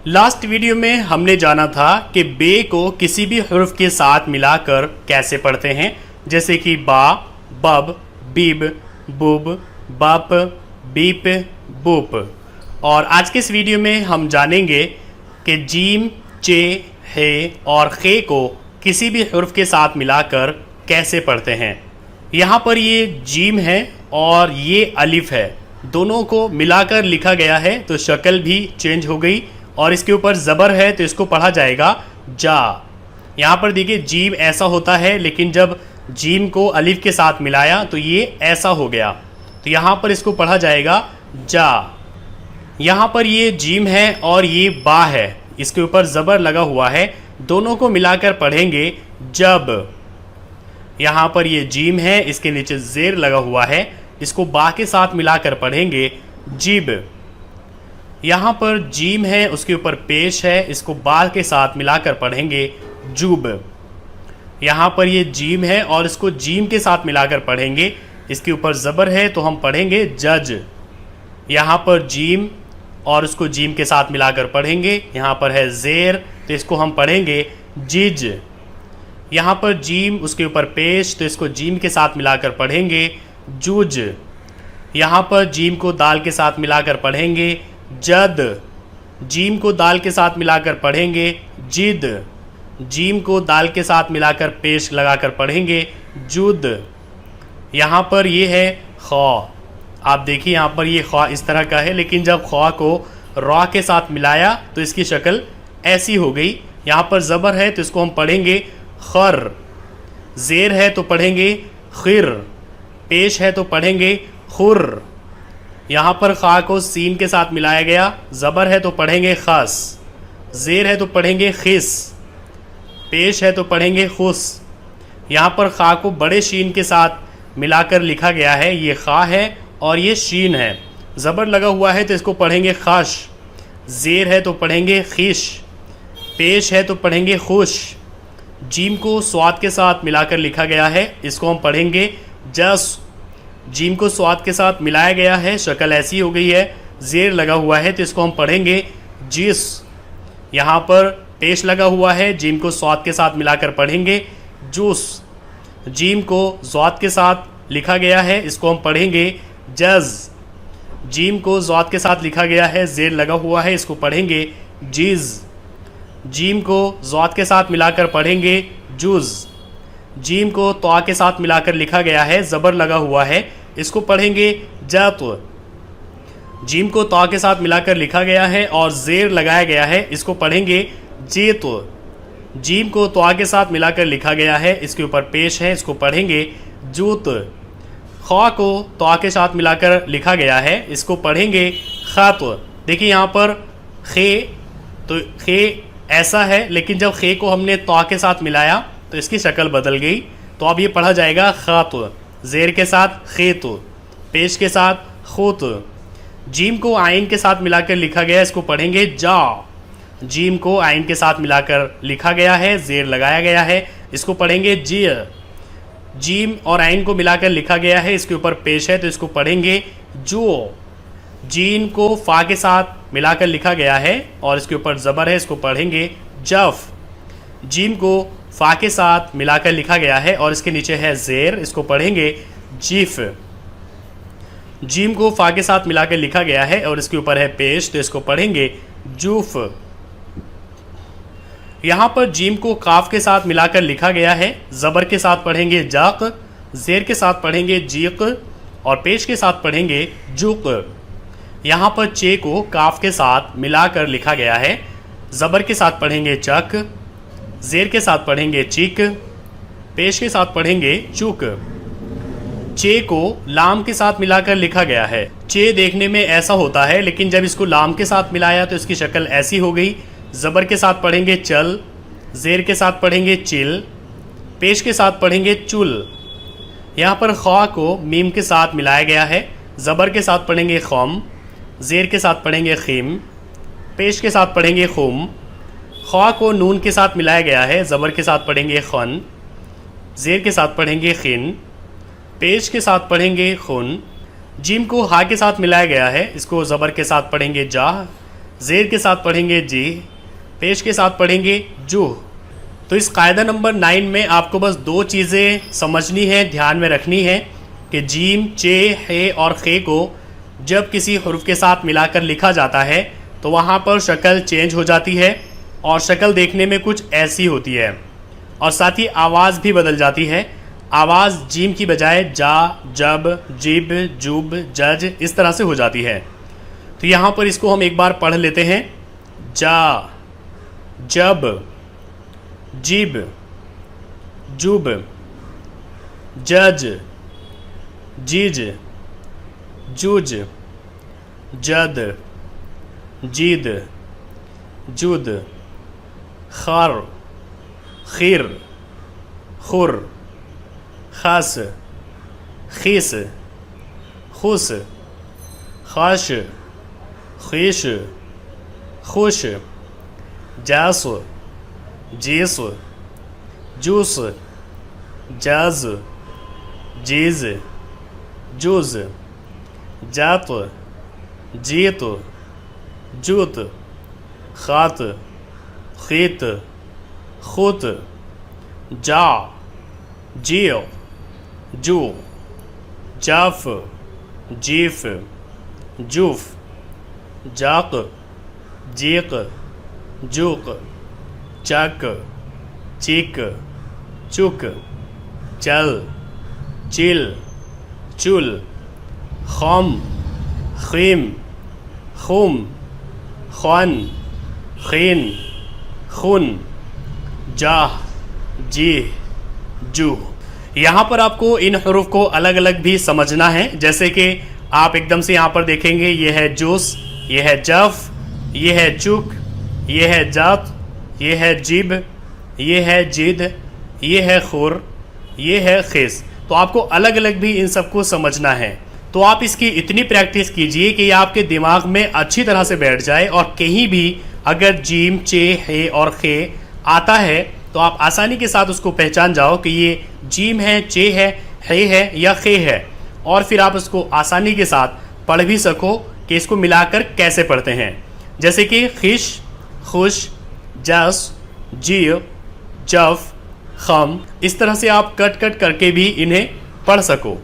Last video में हमने जाना था कि बे को किसी भी हुर्फ के साथ मिलाकर कैसे पढ़ते हैं, जैसे कि बा, बब, बीब, बुब, बप, बीप, बुप। और आज के इस वीडियो में हम जानेंगे कि जीम, चे, हे और खे को किसी भी हुर्फ के साथ मिलाकर कैसे पढ़ते हैं। यहाँ पर ये जीम है और ये अलिफ है, दोनों को मिलाकर लिखा गया है तो शक्ल भी चेंज हो गई। और इसके ऊपर ज़बर है तो इसको पढ़ा जाएगा जा। यहाँ पर देखिए जीम ऐसा होता है, लेकिन जब जीम को अलिफ के साथ मिलाया तो ये ऐसा हो गया, तो यहाँ पर इसको पढ़ा जाएगा जा। यहाँ पर ये जीम है और ये बा है, इसके ऊपर ज़बर लगा हुआ है, दोनों को मिलाकर पढ़ेंगे जब। यहाँ पर ये जीम है, इसके नीचे ज़ेर लगा हुआ है, इसको बा के साथ मिलाकर पढ़ेंगे जिब। यहाँ पर जीम है, उसके ऊपर पेश है, इसको बा के साथ मिलाकर पढ़ेंगे जुब। यहाँ पर ये जीम है और इसको जीम के साथ मिलाकर पढ़ेंगे, इसके ऊपर ज़बर है तो हम पढ़ेंगे जज। यहाँ पर जीम और उसको जीम के साथ मिलाकर पढ़ेंगे, यहाँ पर है ज़ेर तो इसको हम पढ़ेंगे जिज। यहाँ पर जीम, उसके ऊपर पेश तो इसको जीम के साथ मिलाकर पढ़ेंगे जूज। यहाँ पर जीम को दाल के साथ मिलाकर पढ़ेंगे जद। जीम को दाल के साथ मिलाकर पढ़ेंगे जिद। जीम को दाल के साथ मिलाकर पेश लगाकर पढ़ेंगे जुद। यहाँ पर ये है खा। आप देखिए यहाँ पर ये खा इस तरह का है, लेकिन जब खा को रा के साथ मिलाया तो इसकी शक्ल ऐसी हो गई। यहाँ पर ज़बर है तो इसको हम पढ़ेंगे खर। ज़ेर है तो पढ़ेंगे खिर। पेश है तो पढ़ेंगे खुर। यहाँ पर खा को सीन के साथ मिलाया गया, ज़बर है तो पढ़ेंगे खस। ज़ेर है तो पढ़ेंगे खिस। पेश है तो पढ़ेंगे खुस। यहाँ पर खा को बड़े शीन के साथ मिलाकर लिखा गया है, ये खा है और ये शीन है, ज़बर लगा हुआ है तो इसको पढ़ेंगे खश। ज़ेर है तो पढ़ेंगे खिश। पेश है तो पढ़ेंगे खुश। जीम को स्वाद के साथ मिलाकर लिखा गया है, इसको हम पढ़ेंगे जस। जीम को स्वाद के साथ मिलाया गया है, शक्ल ऐसी हो गई है, ज़ेर लगा हुआ है तो इसको हम पढ़ेंगे जिस। यहाँ पर पेश लगा हुआ है, जीम को स्वाद के साथ मिलाकर पढ़ेंगे जूस। जीम को ज़ाद के साथ लिखा गया है, इसको हम पढ़ेंगे जज। जीम को ज़ाद के साथ लिखा गया है, ज़ेर लगा हुआ है, इसको पढ़ेंगे जिज़। जीम को ज़ाद के साथ मिलाकर पढ़ेंगे जुज़। जीम को तवा के साथ मिलाकर लिखा गया है, ज़बर लगा हुआ है, इसको पढ़ेंगे जत। जीम को तवा के साथ मिलाकर लिखा गया है और ज़ेर लगाया गया है, इसको पढ़ेंगे जेत। जीम को तवा के साथ मिलाकर लिखा गया है, इसके ऊपर पेश है, इसको पढ़ेंगे जूत। खा को तवा के साथ मिलाकर लिखा गया है, इसको पढ़ेंगे खत। देखिए यहाँ पर खे, तो खे ऐसा है, लेकिन जब खे को हमने तवा के साथ मिलाया तो इसकी शक्ल बदल गई, तो अब ये पढ़ा जाएगा खात। ज़ेर के साथ खेत, पेश के साथ खुत। जीम को आइन के साथ मिलाकर लिखा गया है, इसको पढ़ेंगे जा। जीम को आइन के साथ मिलाकर लिखा गया है, ज़ेर लगाया गया है, इसको पढ़ेंगे जी। जीम और आइन को मिलाकर लिखा गया है, इसके ऊपर पेश है तो इसको पढ़ेंगे जो। जीन को फ़ा के साथ मिलाकर लिखा गया है और इसके ऊपर ज़बर है, इसको पढ़ेंगे जफ। जीम को फ़ा के साथ मिलाकर लिखा गया है और इसके नीचे है ज़ेर, इसको पढ़ेंगे जीफ। जीम को फ़ा के साथ मिलाकर लिखा गया है और इसके ऊपर है पेश, तो इसको पढ़ेंगे जूफ। यहाँ पर जीम को काफ के साथ मिलाकर लिखा गया है, ज़बर के साथ पढ़ेंगे जाक। ज़ेर के साथ पढ़ेंगे जीक और पेश के साथ पढ़ेंगे जुक। यहाँ पर चे को काफ के साथ मिलाकर लिखा गया है, ज़बर के साथ पढ़ेंगे चक। ज़ेर के साथ पढ़ेंगे चिक। पेश के साथ पढ़ेंगे चुक। चे को लाम के साथ मिलाकर लिखा गया है। चे देखने में ऐसा होता है, लेकिन जब इसको लाम के साथ मिलाया तो इसकी शक्ल ऐसी हो गई। ज़बर के साथ पढ़ेंगे चल। ज़ेर के साथ पढ़ेंगे चिल। पेश के साथ पढ़ेंगे चुल। यहाँ पर खा को मीम के साथ मिलाया गया है, ज़बर के साथ पढ़ेंगे खम। ज़ेर के साथ पढ़ेंगे खिम। पेश के साथ पढ़ेंगे खुम। खा को नून के साथ मिलाया गया है, ज़बर के साथ पढ़ेंगे खन। ज़ेर के साथ पढ़ेंगे खिन। पेश के साथ पढ़ेंगे खुन। जीम को हा के साथ मिलाया गया है, इसको ज़बर के साथ पढ़ेंगे जाह। ज़ेर के साथ पढ़ेंगे जी, पेश के साथ पढ़ेंगे जूह। तो इस कायदा नंबर 9 में आपको बस 2 चीज़ें समझनी है, ध्यान में रखनी है कि जीम, चे, हे और खे को जब किसी हुर्फ के साथ मिलाकर लिखा जाता है तो वहाँ पर शक्ल चेंज हो जाती है और शक्ल देखने में कुछ ऐसी होती है और साथ ही आवाज़ भी बदल जाती है। आवाज़ जीम की बजाय जा, जब, जिब, जुब, जज इस तरह से हो जाती है। तो यहाँ पर इसको हम एक बार पढ़ लेते हैं। जा, जब, जिब, जुब, जज, जिज, जुज, जद, जिद, जुद, खर, खिर, खुर, खस, खिस, खुस, खश, खिश, खुश, जास, जीस, जूस, जाज, जीज, जूज, जात, जीत, जूत, खात, खीत, खुत, जा, जियो, जू, जाफ, जीफ, जूफ, जाक, जीक, जूक, चक, चिक, चुक, चल, चिल, चुल, खम, खीम, खुम, ख़न, खीन, खुन, जाह, जीह, जूह। यहाँ पर आपको इन हरूफ को अलग अलग भी समझना है। जैसे कि आप एकदम से यहाँ पर देखेंगे, ये है जूस, ये है जफ, ये है चुक, ये है जात, ये है जिब, ये है जिद, ये है खुर, ये है खिस। तो आपको अलग अलग भी इन सबको समझना है। तो आप इसकी इतनी प्रैक्टिस कीजिए कि ये आपके दिमाग में अच्छी तरह से बैठ जाए और कहीं भी अगर जीम, चे, हे और खे आता है तो आप आसानी के साथ उसको पहचान जाओ कि ये जीम है, चे है, हे है या खे है, और फिर आप उसको आसानी के साथ पढ़ भी सको कि इसको मिलाकर कैसे पढ़ते हैं। जैसे कि खिश, खुश, जस, जिय, जफ, खम, इस तरह से आप कट कट करके भी इन्हें पढ़ सको।